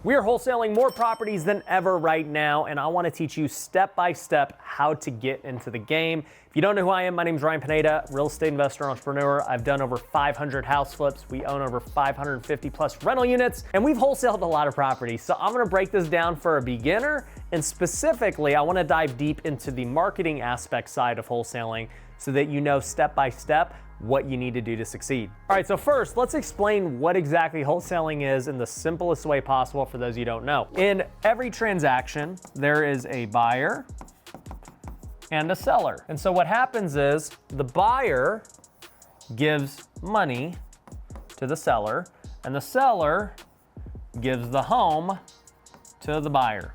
We are wholesaling more properties than ever right now, and I want to teach you step by step how to get into the game. If you don't know who I am, my name is Ryan Pineda, real estate investor, entrepreneur. I've done over 500 house flips. We own over 550 plus rental units, and we've wholesaled a lot of properties. So I'm going to break this down for a beginner, and specifically, I want to dive deep into the marketing aspect side of wholesaling so that you know step by step what you need to do to succeed. All right, so first, let's explain what exactly wholesaling is in the simplest way possible for those you don't know. In every transaction, there is a buyer and a seller. And so what happens is the buyer gives money to the seller, and the seller gives the home to the buyer.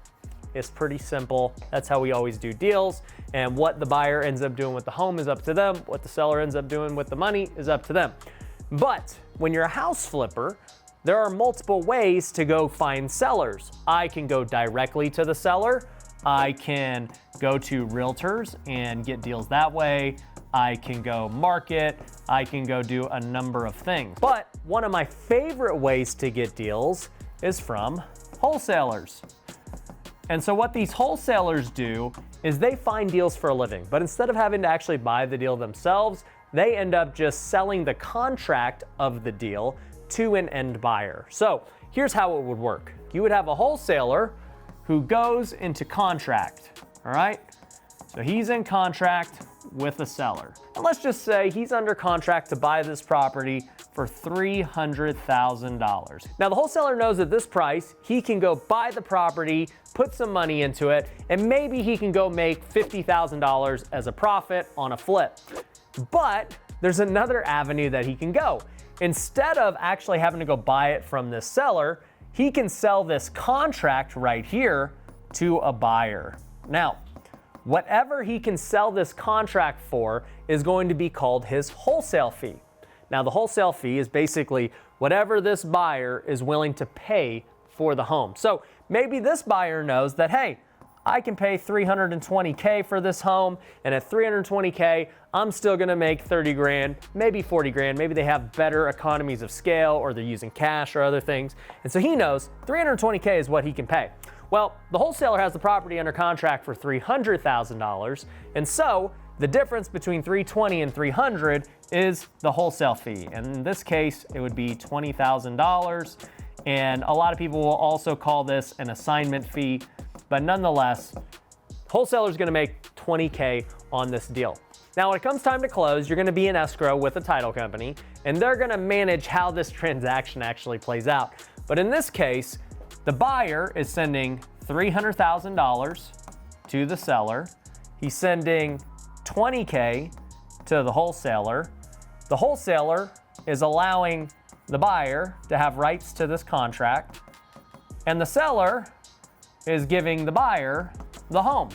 It's pretty simple. That's how we always do deals. And what the buyer ends up doing with the home is up to them. What the seller ends up doing with the money is up to them. But when you're a house flipper, there are multiple ways to go find sellers. I can go directly to the seller. I can go to realtors and get deals that way. I can go market. I can go do a number of things. But one of my favorite ways to get deals is from wholesalers. And so what these wholesalers do is they find deals for a living, but instead of having to actually buy the deal themselves, they end up just selling the contract of the deal to an end buyer. So here's how it would work. You would have a wholesaler who goes into contract, all right? So he's in contract with the seller. And let's just say he's under contract to buy this property for $300,000. Now the wholesaler knows at this price, he can go buy the property, put some money into it, and maybe he can go make $50,000 as a profit on a flip. But there's another avenue that he can go. Instead of actually having to go buy it from this seller, he can sell this contract right here to a buyer. Now, whatever he can sell this contract for is going to be called his wholesale fee. Now, the wholesale fee is basically whatever this buyer is willing to pay for the home. So maybe this buyer knows that, hey, I can pay $320K for this home, and at $320K, I'm still gonna make 30 grand, maybe 40 grand. Maybe they have better economies of scale, or they're using cash or other things. And so he knows $320K is what he can pay. Well, the wholesaler has the property under contract for $300,000, and so the difference between $320 and $300 is the wholesale fee. And in this case, it would be $20,000. And a lot of people will also call this an assignment fee, but nonetheless, wholesaler is going to make $20K on this deal. Now, when it comes time to close, you're going to be in escrow with a title company, and they're going to manage how this transaction actually plays out. But in this case, the buyer is sending $300,000 to the seller. He's sending $20K to the wholesaler. The wholesaler is allowing the buyer to have rights to this contract, and the seller is giving the buyer the home.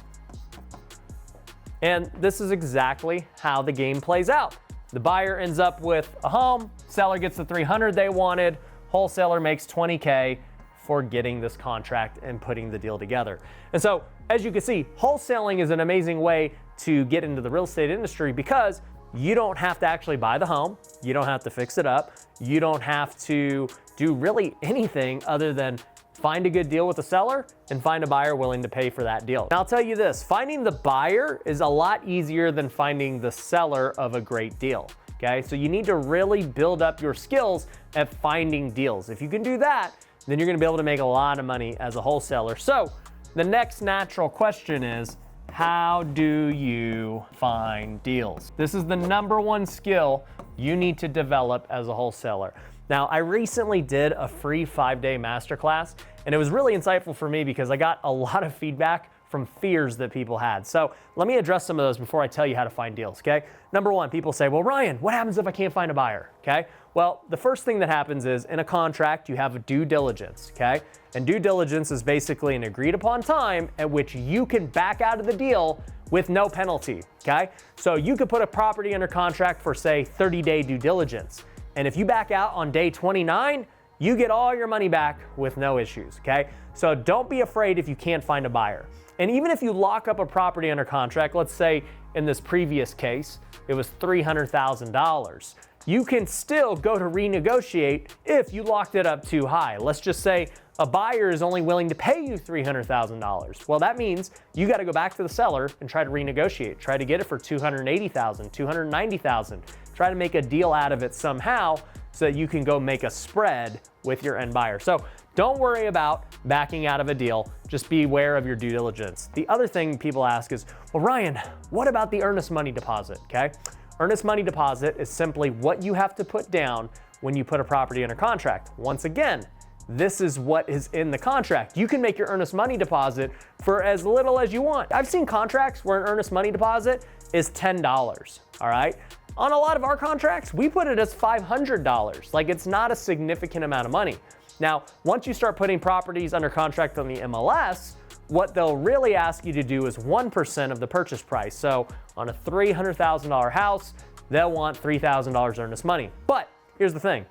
And this is exactly how the game plays out. The buyer ends up with a home, seller gets the $300 they wanted, wholesaler makes $20K for getting this contract and putting the deal together. And so, as you can see, wholesaling is an amazing way to get into the real estate industry because you don't have to actually buy the home, you don't have to fix it up, you don't have to do really anything other than find a good deal with the seller and find a buyer willing to pay for that deal. Now I'll tell you this, finding the buyer is a lot easier than finding the seller of a great deal, okay? So you need to really build up your skills at finding deals. If you can do that, then you're gonna be able to make a lot of money as a wholesaler. So the next natural question is, how do you find deals? This is the number one skill you need to develop as a wholesaler. Now, I recently did a free 5-day masterclass, and it was really insightful for me because I got a lot of feedback from fears that people had. So let me address some of those before I tell you how to find deals, okay? Number one, people say, well, Ryan, what happens if I can't find a buyer, okay? Well, the first thing that happens is in a contract, you have a due diligence, okay? And due diligence is basically an agreed upon time at which you can back out of the deal with no penalty, okay? So you could put a property under contract for, say, 30-day due diligence. And if you back out on day 29, you get all your money back with no issues, okay? So don't be afraid if you can't find a buyer. And even if you lock up a property under contract, let's say in this previous case, it was $300,000. you can still go to renegotiate if you locked it up too high. Let's just say a buyer is only willing to pay you $300,000. Well, that means you got to go back to the seller and try to renegotiate. Try to get it for $280,000, $290,000. Try to make a deal out of it somehow so that you can go make a spread with your end buyer. So don't worry about backing out of a deal. Just be aware of your due diligence. The other thing people ask is, well, Ryan, what about the earnest money deposit? Okay. Earnest money deposit is simply what you have to put down when you put a property under contract. Once again, this is what is in the contract. You can make your earnest money deposit for as little as you want. I've seen contracts where an earnest money deposit is $10, all right? On a lot of our contracts, we put it as $500. Like, it's not a significant amount of money. Now, once you start putting properties under contract on the MLS, what they'll really ask you to do is 1% of the purchase price. So on a $300,000 house, they'll want $3,000 earnest money. But here's the thing.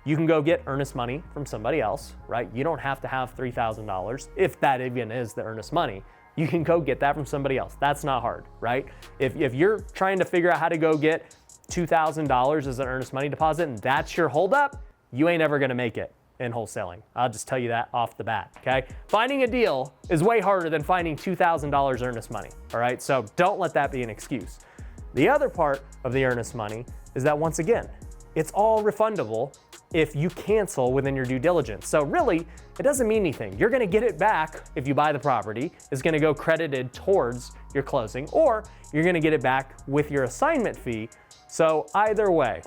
You can go get earnest money from somebody else, right? You don't have to have $3,000 if that even is the earnest money. You can go get that from somebody else. That's not hard, right? If you're trying to figure out how to go get $2,000 as an earnest money deposit and that's your holdup, you ain't ever gonna make it in wholesaling. I'll just tell you that off the bat, okay? Finding a deal is way harder than finding $2,000 earnest money, all right? So don't let that be an excuse. The other part of the earnest money is that, once again, it's all refundable if you cancel within your due diligence. So really, it doesn't mean anything. You're gonna get it back if you buy the property. It's gonna go credited towards your closing, or you're gonna get it back with your assignment fee. So either way,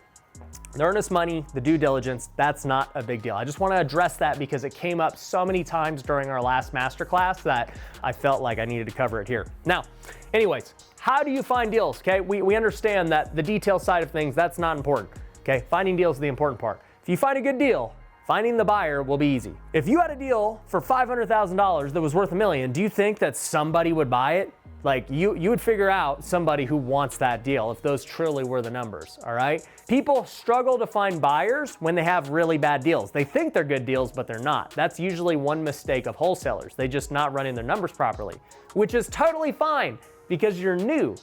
the earnest money, the due diligence, that's not a big deal. I just wanna address that because it came up so many times during our last masterclass that I felt like I needed to cover it here. Now, anyways, how do you find deals, okay? We understand that the detail side of things, that's not important, okay? Finding deals is the important part. If you find a good deal, finding the buyer will be easy. If you had a deal for $500,000 that was worth $1 million, do you think that somebody would buy it? Like, you would figure out somebody who wants that deal if those truly were the numbers, all right? People struggle to find buyers when they have really bad deals. They think they're good deals, but they're not. That's usually one mistake of wholesalers. They just not running their numbers properly, which is totally fine because you're new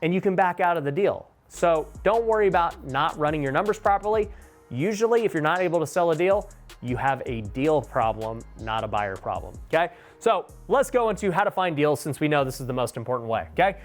and you can back out of the deal. So don't worry about not running your numbers properly. Usually, if you're not able to sell a deal, you have a deal problem, not a buyer problem, okay? So let's go into how to find deals, since we know this is the most important way, okay?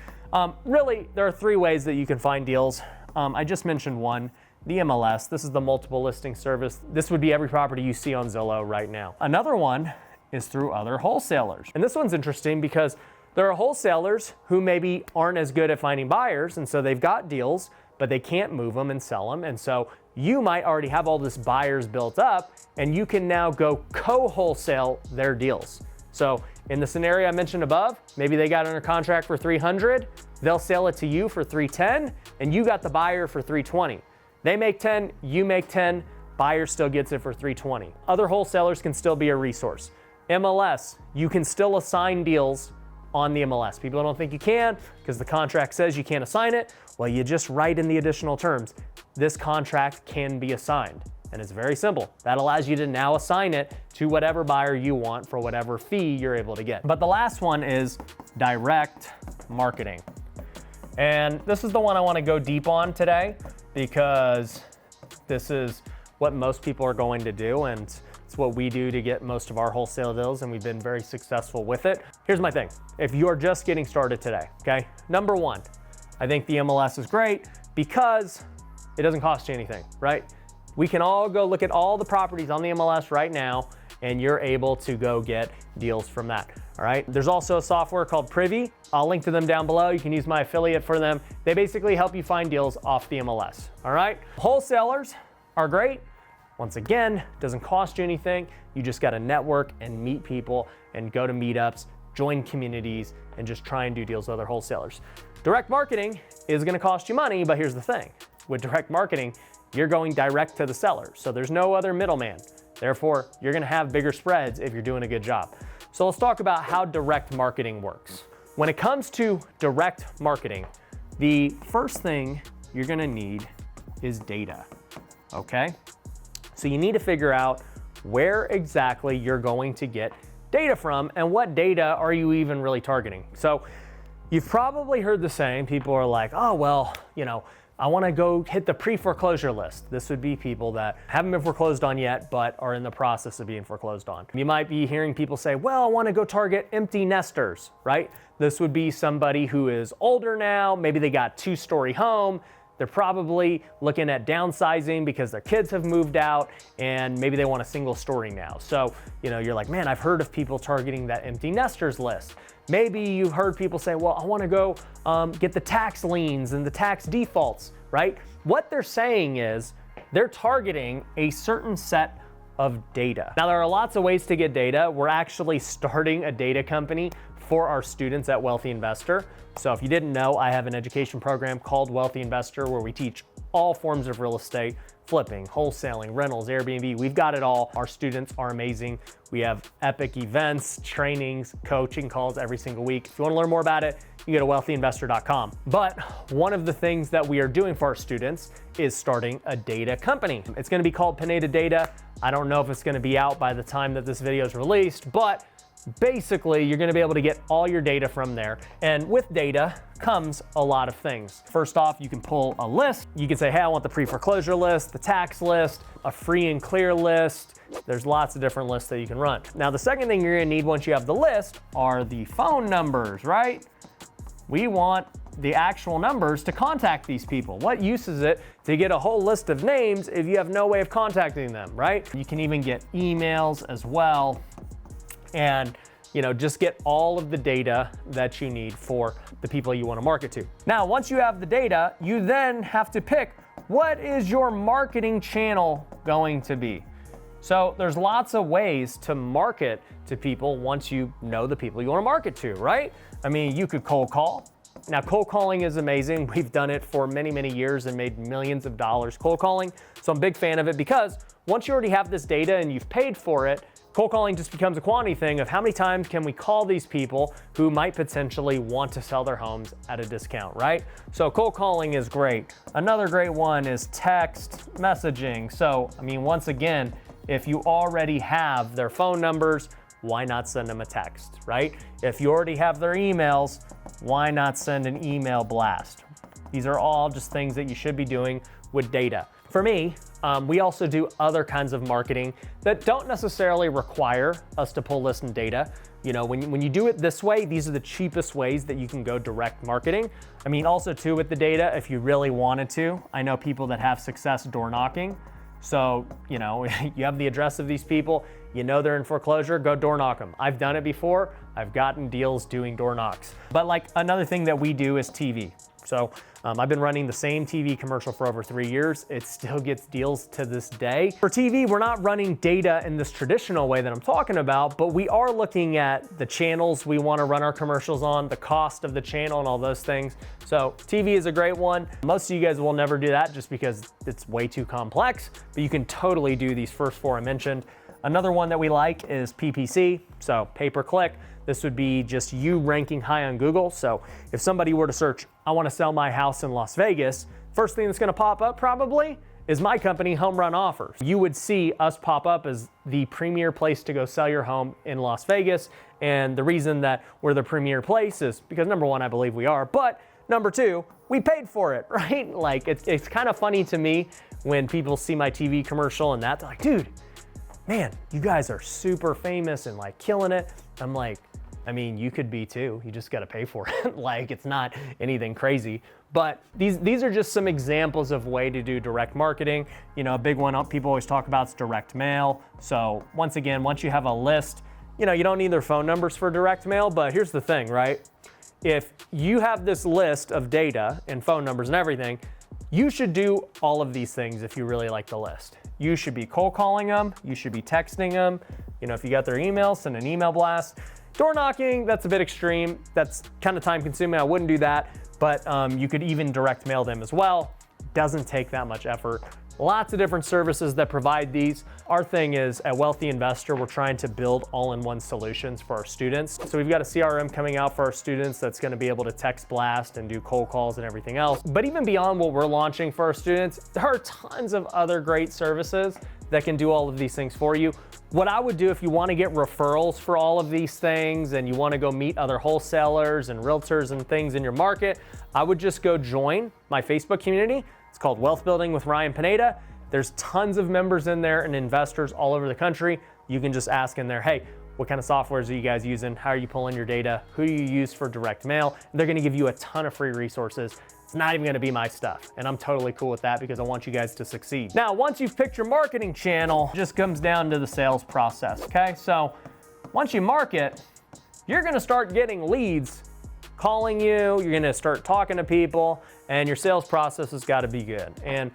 Really, there are 3 ways that you can find deals. I just mentioned one, the MLS. This is the multiple listing service. This would be every property you see on Zillow right now. Another one is through other wholesalers. And this one's interesting because there are wholesalers who maybe aren't as good at finding buyers, and so they've got deals, but they can't move them and sell them. And so you might already have all this buyers built up, and you can now go co-wholesale their deals. So in the scenario I mentioned above, maybe they got under contract for $300, they'll sell it to you for $310, and you got the buyer for $320. They make 10, you make 10, buyer still gets it for $320. Other wholesalers can still be a resource. MLS, you can still assign deals on the MLS. People don't think you can because the contract says you can't assign it. Well, you just write in the additional terms, this contract can be assigned. And it's very simple. That allows you to now assign it to whatever buyer you want for whatever fee you're able to get. But the last one is direct marketing. And this is the one I want to go deep on today because this is what most people are going to do, and it's what we do to get most of our wholesale deals, and we've been very successful with it. Here's my thing. If you're just getting started today, okay? Number one, I think the MLS is great because it doesn't cost you anything, right? We can all go look at all the properties on the MLS right now, and you're able to go get deals from that, all right? There's also a software called Privy. I'll link to them down below. You can use my affiliate for them. They basically help you find deals off the MLS, all right? Wholesalers are great. Once again, doesn't cost you anything. You just got to network and meet people and go to meetups, join communities, and just try and do deals with other wholesalers. Direct marketing is going to cost you money, but here's the thing. With direct marketing, you're going direct to the seller. So there's no other middleman. Therefore, you're going to have bigger spreads if you're doing a good job. So let's talk about how direct marketing works. When it comes to direct marketing, the first thing you're going to need is data, okay? So you need to figure out where exactly you're going to get data from and what data are you even really targeting. So you've probably heard the saying, people are like, oh, well, I want to go hit the pre-foreclosure list. This would be people that haven't been foreclosed on yet, but are in the process of being foreclosed on. You might be hearing people say, well, I want to go target empty nesters, right? This would be somebody who is older now, maybe they got 2-story home, they're probably looking at downsizing because their kids have moved out and maybe they want a single story now. So, you're like, man, I've heard of people targeting that empty nesters list. Maybe you've heard people say, well, I want to go get the tax liens and the tax defaults, right? What they're saying is they're targeting a certain set of data. Now, there are lots of ways to get data. We're actually starting a data company for our students at Wealthy Investor. So if you didn't know, I have an education program called Wealthy Investor where we teach all forms of real estate, flipping, wholesaling, rentals, Airbnb. We've got it all. Our students are amazing. We have epic events, trainings, coaching calls every single week. If you want to learn more about it, you go to wealthyinvestor.com. But one of the things that we are doing for our students is starting a data company. It's going to be called Pineda Data. I don't know if it's going to be out by the time that this video is released, but basically, you're going to be able to get all your data from there. And with data comes a lot of things. First off, you can pull a list. You can say, hey, I want the pre-foreclosure list, the tax list, a free and clear list. There's lots of different lists that you can run. Now, the second thing you're going to need once you have the list are the phone numbers, right? We want the actual numbers to contact these people. What use is it to get a whole list of names if you have no way of contacting them, right? You can even get emails as well. And just get all of the data that you need for the people you want to market to. Now, once you have the data, you then have to pick what is your marketing channel going to be. So there's lots of ways to market to people once you know the people you want to market to, right? I mean, you could cold call. Now, cold calling is amazing. We've done it for many, many years and made millions of dollars cold calling. So I'm a big fan of it because once you already have this data and you've paid for it, cold calling just becomes a quantity thing of how many times can we call these people who might potentially want to sell their homes at a discount, right? So cold calling is great. Another great one is text messaging. So, once again, if you already have their phone numbers, why not send them a text, right? If you already have their emails, why not send an email blast? These are all just things that you should be doing with data. For me, we also do other kinds of marketing that don't necessarily require us to pull list and data. When you do it this way, these are the cheapest ways that you can go direct marketing. Also too with the data, if you really wanted to, I know people that have success door knocking. So, you have the address of these people, they're in foreclosure, go door knock them. I've done it before. I've gotten deals doing door knocks. But another thing that we do is TV. So I've been running the same TV commercial for over 3 years. It still gets deals to this day. For TV, we're not running data in this traditional way that I'm talking about, but we are looking at the channels we want to run our commercials on, the cost of the channel and all those things. So TV is a great one. Most of you guys will never do that just because it's way too complex, but you can totally do these first 4 I mentioned. Another one that we like is PPC, so pay-per-click. This would be just you ranking high on Google. So if somebody were to search, I want to sell my house in Las Vegas, first thing that's going to pop up probably is my company, Home Run Offers. You would see us pop up as the premier place to go sell your home in Las Vegas. And the reason that we're the premier place is because number one, I believe we are, but number two, we paid for it, right? It's kind of funny to me when people see my TV commercial and that, they're like, dude, man, you guys are super famous and killing it. I'm like, you could be too. You just got to pay for it. It's not anything crazy. But these are just some examples of way to do direct marketing. A big one people always talk about is direct mail. So once again, once you have a list, you don't need their phone numbers for direct mail. But here's the thing, right? If you have this list of data and phone numbers and everything, you should do all of these things if you really like the list. You should be cold calling them. You should be texting them. If you got their email, send an email blast. Door knocking, that's a bit extreme. That's kind of time consuming. I wouldn't do that, but you could even direct mail them as well. Doesn't take that much effort. Lots of different services that provide these. Our thing is at Wealthy Investor, we're trying to build all-in-one solutions for our students. So we've got a CRM coming out for our students that's going to be able to text blast and do cold calls and everything else. But even beyond what we're launching for our students, there are tons of other great services that can do all of these things for you. What I would do if you want to get referrals for all of these things and you want to go meet other wholesalers and realtors and things in your market, I would just go join my Facebook community. It's called Wealth Building with Ryan Pineda. There's tons of members in there and investors all over the country. You can just ask in there, hey, what kind of softwares are you guys using? How are you pulling your data? Who do you use for direct mail? And they're gonna give you a ton of free resources. It's not even gonna be my stuff. And I'm totally cool with that because I want you guys to succeed. Now, once you've picked your marketing channel, it just comes down to the sales process, okay? So once you market, you're gonna start getting leads calling you, you're gonna start talking to people, and your sales process has gotta be good. And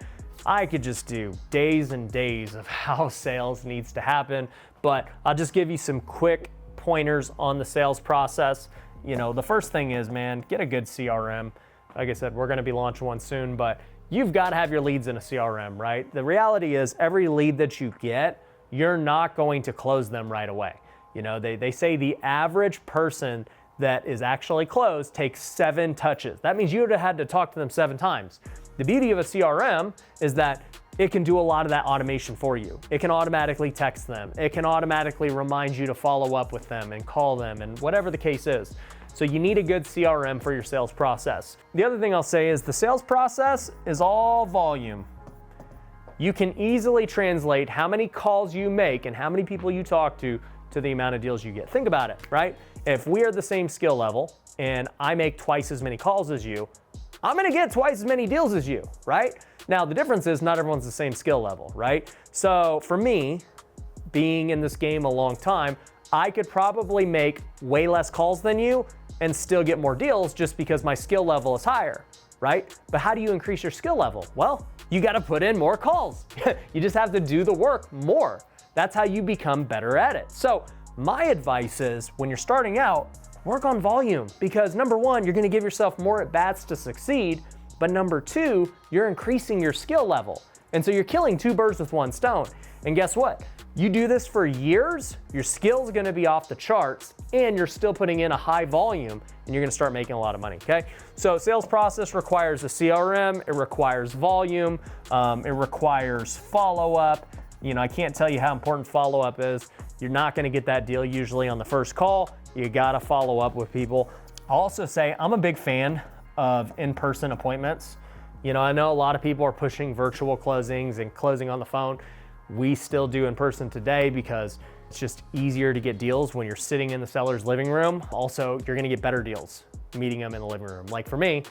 I could just do days and days of how sales needs to happen, but I'll just give you some quick pointers on the sales process. You know, the first thing is, man, get a good CRM. Like I said, we're gonna be launching one soon, but you've gotta have your leads in a CRM, right? The reality is every lead that you get, you're not going to close them right away. You know, they say the average person that is actually closed takes 7 touches. That means you would have had to talk to them 7 times. The beauty of a CRM is that it can do a lot of that automation for you. It can automatically text them. It can automatically remind you to follow up with them and call them and whatever the case is. So you need a good CRM for your sales process. The other thing I'll say is the sales process is all volume. You can easily translate how many calls you make and how many people you talk to the amount of deals you get. Think about it, right? If we are the same skill level and I make twice as many calls as you, I'm gonna get twice as many deals as you, right? Now, the difference is not everyone's the same skill level, right? So for me, being in this game a long time, I could probably make way less calls than you and still get more deals just because my skill level is higher, right? But how do you increase your skill level? Well, you gotta put in more calls. You just have to do the work more. That's how you become better at it. So my advice is when you're starting out, work on volume because number one, you're gonna give yourself more at-bats to succeed, but number two, you're increasing your skill level. And so you're killing 2 birds with 1 stone. And guess what? You do this for years, your skill's gonna be off the charts and you're still putting in a high volume and you're gonna start making a lot of money, okay? So sales process requires a CRM, it requires volume, it requires follow-up. You know, I can't tell you how important follow-up is. You're not gonna get that deal usually on the first call. You gotta follow up with people. I'll also say I'm a big fan of in-person appointments. You know, I know a lot of people are pushing virtual closings and closing on the phone. We still do in person today because it's just easier to get deals when you're sitting in the seller's living room. Also, you're gonna get better deals meeting them in the living room. Like for me,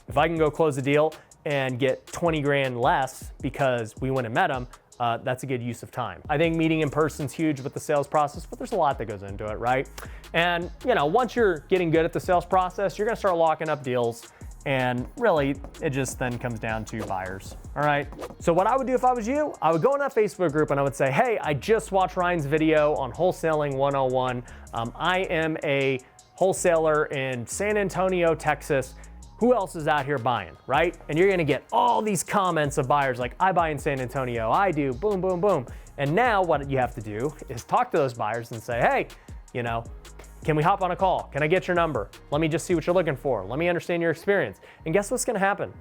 if I can go close a deal and get 20 grand less because we went and met them, that's a good use of time. I think meeting in person is huge with the sales process, but there's a lot that goes into it, right? And you know, once you're getting good at the sales process, you're gonna start locking up deals and really it just then comes down to buyers, all right? So what I would do if I was you, I would go in that Facebook group and I would say, hey, I just watched Ryan's video on Wholesaling 101. I am a wholesaler in San Antonio, Texas. Who else is out here buying, right? And you're gonna get all these comments of buyers like, I buy in San Antonio, I do, boom, boom, boom. And now what you have to do is talk to those buyers and say, hey, you know, can we hop on a call? Can I get your number? Let me just see what you're looking for. Let me understand your experience. And guess what's gonna happen,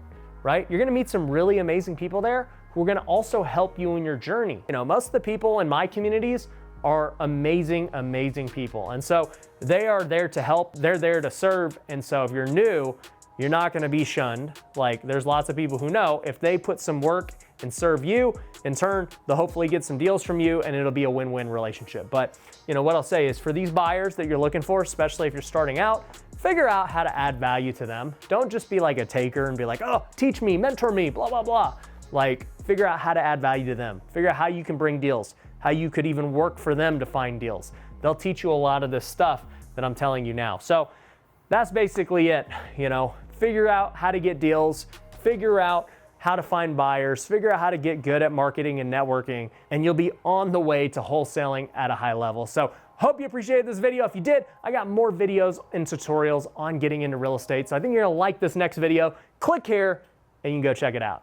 right? You're gonna meet some really amazing people there who are gonna also help you in your journey. You know, most of the people in my communities are amazing, amazing people. And so they are there to help, they're there to serve. And so if you're new, you're not gonna be shunned. Like there's lots of people who know if they put some work and serve you, in turn, they'll hopefully get some deals from you and it'll be a win-win relationship. But you know what I'll say is for these buyers that you're looking for, especially if you're starting out, figure out how to add value to them. Don't just be like a taker and be like, oh, teach me, mentor me, blah, blah, blah. Like figure out how to add value to them. Figure out how you can bring deals, how you could even work for them to find deals. They'll teach you a lot of this stuff that I'm telling you now. So that's basically it, you know. Figure out how to get deals, figure out how to find buyers, figure out how to get good at marketing and networking, and you'll be on the way to wholesaling at a high level. So hope you appreciated this video. If you did, I got more videos and tutorials on getting into real estate. So I think you're gonna like this next video. Click here and you can go check it out.